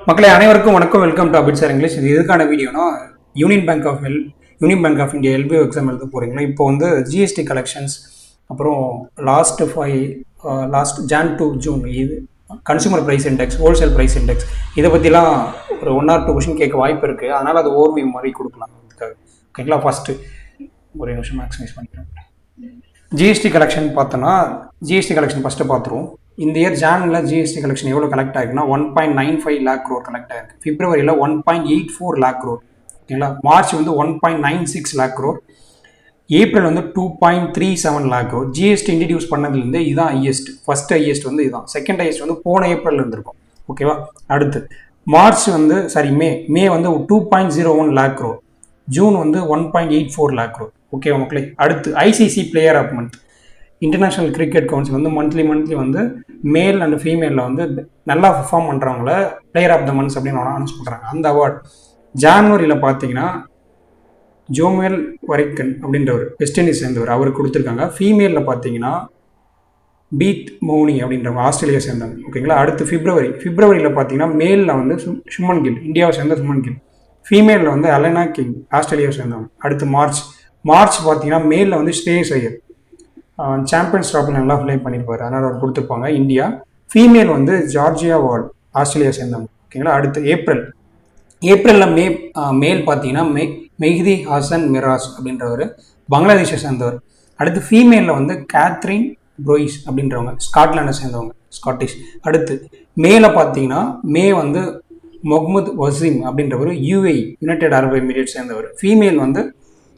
மக்களை அனைவருக்கும் வணக்கம். Welcome to Abid sir English. இது எதுக்கான வீடியோனா, Union Bank of India LBO exam எழுத போகிறீங்களா? இப்போ வந்து ஜிஎஸ்டி கலெக்ஷன்ஸ், அப்புறம் லாஸ்ட் ஜான் டு ஜூன் இது consumer price index, wholesale price index, இதை பற்றிலாம் ஒரு 1 or 2 கொஷின் கேட்க வாய்ப்பு இருக்குது. அதனால் அது ஓவர்வியூ மாதிரி கொடுக்கலாம் அதுக்காக. ஓகேங்களா? ஃபஸ்ட்டு ஒரு நிமிஷம் மேக்ஸிமைஸ் பண்ணிக்கிறேன். ஜிஎஸ்டி கலெக்ஷன் பார்த்தோன்னா, ஜிஎஸ்டி கலெக்ஷன் ஃபஸ்ட்டு பார்த்துருவோம். இந்த இயர் ஜானில் ஜிஎஸ்டி கலெக்ஷன் எவ்வளோ கலெக்ட் ஆகிருக்குன்னா 1.95 lakh crore கலெக்ட் ஆகிருக்கு. பிப்ரவரியில் 1.84 lakh crore. ஓகேங்களா? மார்ச் வந்து 1.96 lakh crore. ஏப்ரல் வந்து 2.37 lakh crore. ஜிஎஸ்டி இன்ட்ரடியூஸ் பண்ணதுலேருந்து இதுதான் ஹையஸ்ட். ஃபர்ஸ்ட் ஹையஸ்ட் வந்து இதுதான். செகண்ட் ஹையஸ்ட் வந்து போன ஏப்ரல் இருந்திருக்கும். ஓகேவா? அடுத்து மார்ச் வந்து மே வந்து 2.01 lakh crore. ஜூன் வந்து 1.84 lakh crore. ஓகேவா மக்களே? அடுத்து ICC player of month, international cricket council வந்து மந்த்லி வந்து மேல் அண்ட் ஃபீமேலில் வந்து நல்லா பெர்ஃபார்ம் பண்ணுறவங்கள பிளேயர் ஆஃப் த மந்த்ஸ் அப்படின்னு அனௌன்ஸ் பண்ணுறாங்க. அந்த அவார்டு ஜான்வரியில் பார்த்தீங்கன்னா ஜோமெல் வரைக்கன் அப்படின்றவர், வெஸ்ட் இண்டீஸ் சேர்ந்தவர், அவருக்கு கொடுத்துருக்காங்க. ஃபீமேலில் பார்த்தீங்கன்னா பீத் மோனி அப்படின்றவங்க, ஆஸ்திரேலியா சேர்ந்தவங்க. ஓகேங்களா? அடுத்து பிப்ரவரியில் பார்த்தீங்கன்னா மேலில் வந்து சுமன் கில், இந்தியாவை சேர்ந்த சுமன் கில். ஃபீமேலில் வந்து அலனா கிங், ஆஸ்திரேலியாவை சேர்ந்தவங்க. அடுத்து மார்ச் பார்த்தீங்கன்னா மேலில் வந்து ஸ்ரேயஸ் ஐயர், சாம்பியன்ஸ் ட்ராஃபில் நல்லா ப்ளே பண்ணியிருப்பார், அதனால் அவர் கொடுத்துருப்பாங்க இந்தியா. ஃபீமேல் வந்து ஜார்ஜியா வால், ஆஸ்திரேலியா சேர்ந்தவங்க. ஓகேங்களா? அடுத்து ஏப்ரலில் மேல் பார்த்தீங்கன்னா மெஹ்தி ஹாசன் மிராஸ் அப்படின்றவர், பங்களாதேஷை சேர்ந்தவர். அடுத்து ஃபீமேலில் வந்து கேத்ரின் ப்ரோயிஸ் அப்படின்றவங்க, ஸ்காட்லாண்டை சேர்ந்தவங்க, ஸ்காட்டிஷ். அடுத்து மேல பார்த்தீங்கன்னா வந்து முகமது வசீம் அப்படின்றவர், யுனைடெட் அரபு எமிரேட்ஸ் சேர்ந்தவர். ஃபீமேல் வந்து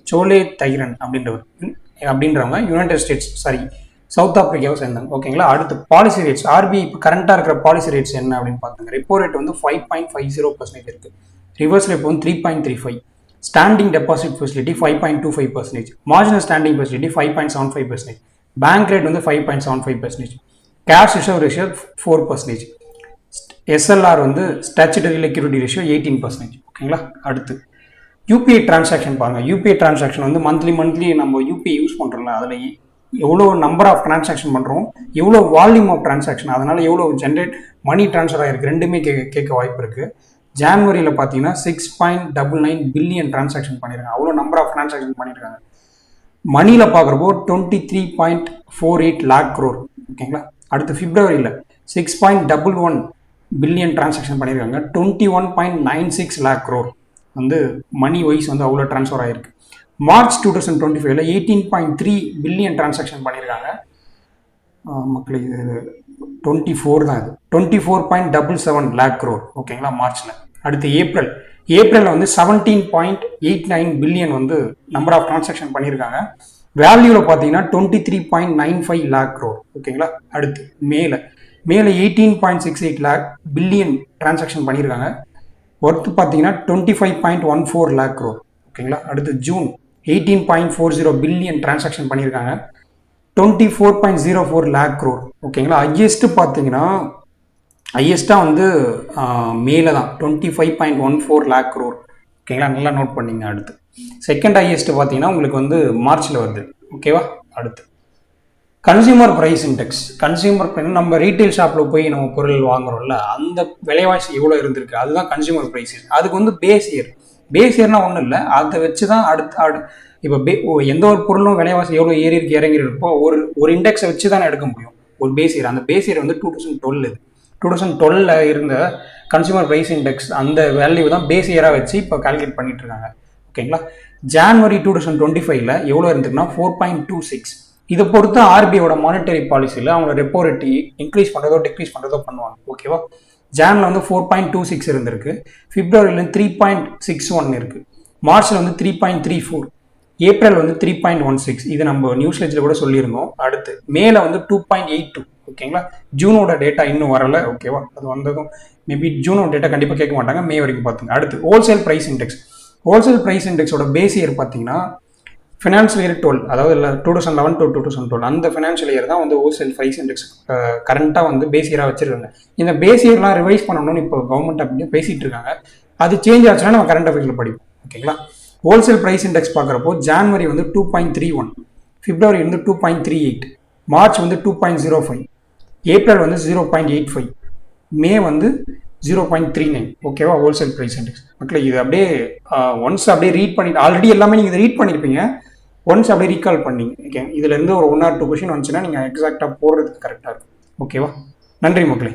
சோலே தைரன் அப்படின்றவங்க யுனைடெட் ஸ்டேட்ஸ் சவுத் ஆப்பிரிக்காவை சேர்ந்தாங்க. ஓகேங்களா? அடுத்து பாலிசி ரேட்ஸ், ஆர்பிஐ இப்போ கரண்டாக இருக்கிற பாலிசி ரேட்ஸ் என்ன அப்படின்னு பார்த்தாங்க. ரெப்போ ரேட் வந்து 5.50% இருக்குது. ரிவர்ஸ் ரெப்போ வந்து 3.35. Standing deposit facility 5.25%. Marginal standing facility 5.75%. Bank rate வந்து 5.75%. Cash reserve ratio 4%. எஸ்எல்ஆர் வந்து ஸ்டாச்சுட்டரி லிக்விடிட்டி ரேஷியோ 18%. ஓகேங்களா? அடுத்து யூபிஐ டிரான்சாக்ஷன் பாருங்கள். யூபிஐ டிரான்சாக்ஷன் வந்து மந்த்லி நம்ம யூபிஐ யூஸ் பண்ணுறோம்ல, அதில் எவ்வளோ நம்பர் ஆஃப் டிரான்சாக்ஷன் பண்ணுறோம், எவ்வளோ வால்யூம் ஆஃப் டிரான்சாக்ஷன், அதனால் எவ்வளோ ஜென்ரேட் மணி ட்ரான்ஸ்ஃபர் ஆகிருக்கு, ரெண்டுமே கேட்க வாய்ப்பு இருக்குது. ஜான்வரியில் பார்த்தீங்கன்னா 6.99 பில்லியன் டிரான்சாக்ஷன் பண்ணியிருக்காங்க. அவ்வளோ நம்பர் ஆஃப் டிரான்சாக்ஷன் பண்ணியிருக்காங்க. மணியில் பார்க்குறப்போ 23.48 lakh crore. ஓகேங்களா? அடுத்து பிப்ரவரியில் 6.11 பில்லியன் டிரான்சாக்ஷன் பண்ணியிருக்காங்க. 21.96 lakh crore வந்து மணி வைஸ் வந்து அவ்வளோ ட்ரான்ஸ்ஃபர் ஆகிருக்கு. மார்ச் 2025 18.3 பில்லியன் டிரான்சாக்ஷன் பண்ணியிருக்காங்க. மக்கள் இது 24 தான், இது 24.77 lakh crore. ஓகேங்களா? மார்ச்சில். அடுத்து ஏப்ரலில் வந்து 17.89 பில்லியன் வந்து நம்பர் ஆஃப் டிரான்சாக்ஷன் பண்ணியிருக்காங்க. வேல்யூவில் பார்த்தீங்கன்னா 23.95 lakh crore. ஓகேங்களா? அடுத்து மேலே 18.68 lakh பில்லியன் டிரான்சாக்ஷன் பண்ணியிருக்காங்க. ஒர்த்து பார்த்தீங்கன்னா 25.14 lakh crore. ஓகேங்களா? அடுத்து ஜூன் 18.40 பில்லியன் டிரான்சாக்ஷன் பண்ணியிருக்காங்க. 24.04 lakh crore. ஓகேங்களா? ஹையஸ்ட்டாக வந்து மேலே தான் 25.14 lakh crore. ஓகேங்களா? நல்லா நோட் பண்ணிங்க. அடுத்து செகண்ட் ஹையஸ்ட்டு பார்த்தீங்கன்னா உங்களுக்கு வந்து மார்ச்சில் வருது. ஓகேவா? அடுத்து கன்சியூமர் ப்ரைஸ் இண்டெக்ஸ். நம்ம ரீட்டைல் ஷாப்பில் போய் நம்ம பொருள் வாங்குறோம்ல, அந்த விலைவாசி எவ்வளோ இருந்திருக்கு, அதுதான் கன்சியூமர் ப்ரைஸ். அதுக்கு வந்து பேஸ் இயர்னா ஒன்றும் இல்லை, அதை வச்சு தான் இப்போ எந்த ஒரு பொருளும் விலைவாசி எவ்வளோ ஏறி இருக்கு இறங்கி இருப்போ ஒரு இண்டெக்ஸை வச்சு தான் எடுக்க முடியும், ஒரு பேஸ் இயர். அந்த பேஸ் இயர் வந்து 2012 இருந்த கன்சியூமர் ப்ரைஸ் இண்டெக்ஸ், அந்த வேல்யூ தான் பேஸ் இயராக வச்சு இப்போ கால்குலேட் பண்ணிட்டு இருக்காங்க. ஓகேங்களா? ஜான்வரி 2025 எவ்வளோ இருந்துக்குன்னா 4.26. இதை பொறுத்து ஆர்பிஐயோட மானிட்டரி பாலிசியில் அவங்க ரெப்போ ரேட் இன்க்ரீஸ் பண்ணுறதோ டிக்ரீஸ் பண்ணுறதோ பண்ணுவாங்க. ஓகேவா? ஜானில் வந்து 4.26 இருந்திருக்கு. பிப்ரவரியில் 3.61 இருக்குது. மார்ச்சில் வந்து 3.34. ஏப்ரல் வந்து 3.16. இது நம்ம நியூஸ்லேஜில் கூட சொல்லியிருந்தோம். அடுத்து மேலே வந்து 2.82. ஓகேங்களா? ஜூனோட டேட்டா இன்னும் வரலை. ஓகேவா? அது வந்ததும் மேபி ஜூனோட டேட்டா கண்டிப்பாக கேட்க மாட்டாங்க, மே வரைக்கும் பார்த்துங்க. அடுத்து ஹோல்சேல் ப்ரைஸ் இண்டெக்ஸோட பேஸ் இயர் பார்த்தீங்கன்னா ஃபினான்ஷியல் இயர் 12, அதாவது 2011 to 2012 அந்த ஃபினான்ஷியல் இயர் தான் வந்து ஹோல்சேல் ப்ரைஸ் இண்டெக்ஸ் கரண்ட்டாக வந்து பேஸ் இயராக வச்சிருக்காங்க. இந்த பேஸ் இயர்லாம் ரிவைஸ் பண்ணணும்னு இப்போ கவர்மெண்ட் அப்படின்னு பேசிகிட்டு இருக்காங்க. அது சேஞ்ச் ஆச்சுன்னா நம்ம கரண்ட் அஃபேர்ஸில் படிப்போம். ஓகேங்களா? ஹோல்சேல் ப்ரைஸ் இண்டெக்ஸ் பார்க்குறப்போ ஜான்வரி வந்து 2.31, பிப்ரவரி வந்து 2.38, மார்ச் வந்து 2.05, ஏப்ரல் வந்து 0.85, மே வந்து 0.39. ஓகேவா? Wholesale price index. மக்களே இது அப்படியே ஒன்ஸ் அப்படியே ரீட் பண்ணி ஆல்ரெடி எல்லாமே நீங்கள் இதை ரீட் பண்ணியிருப்பீங்க. ஒன்ஸ் அப்படியே ரீகால் பண்ணீங்க. ஓகே, இதுலேருந்து ஒரு 1 or 2 கொஷின் வந்துச்சுன்னா நீங்கள் எக்ஸாக்டாக போடுறதுக்கு கரெக்டாக இருக்கும். ஓகேவா? நன்றி மக்களே.